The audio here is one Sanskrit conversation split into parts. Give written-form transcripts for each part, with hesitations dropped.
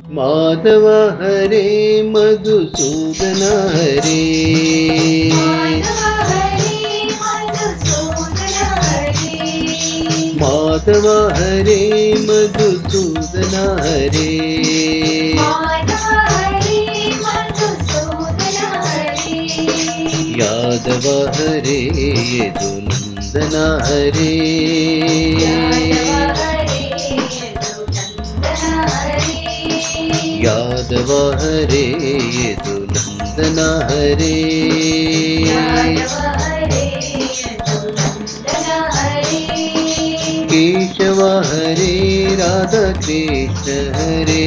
माधव हरे मधुसूदन हरे माधव हरे मधुसूदन हरे यादव हरे यदुनंदन हरे यादव हरे यदुनंदन हरे केशव हरे राधा कृष्ण हरे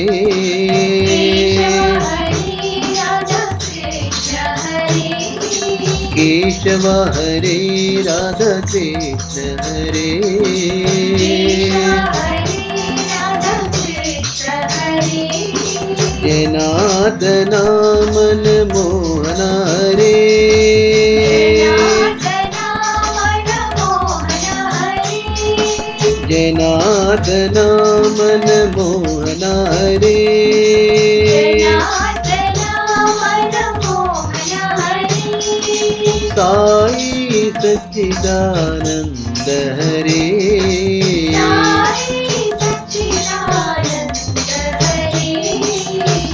केशव हरे राधा कृष्ण हरे जनार्दन मन मोहन हरे जनार्दन मन मोहन हरे साई सच्चिदानंद हरे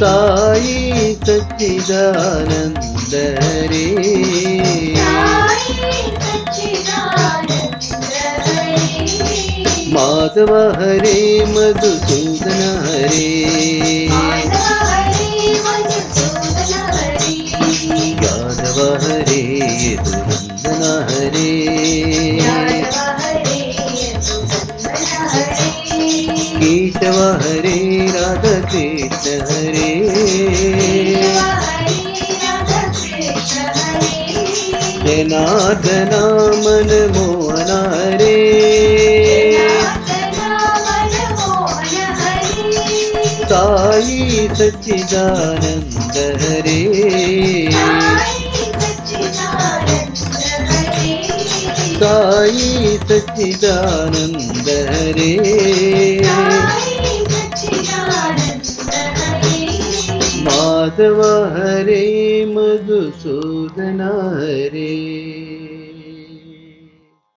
साई सच्चिदानंद हरे माधव हरे मधुसूदन हरे यादव हरे यदुनंदन हरे केशव हरे राधा कृष्ण हरे जनार्दन मन मोहन हरे साई सच्चिदानंद हरे साई सच्चिदानंद हरे माधव हरे मधुसूदन हरे।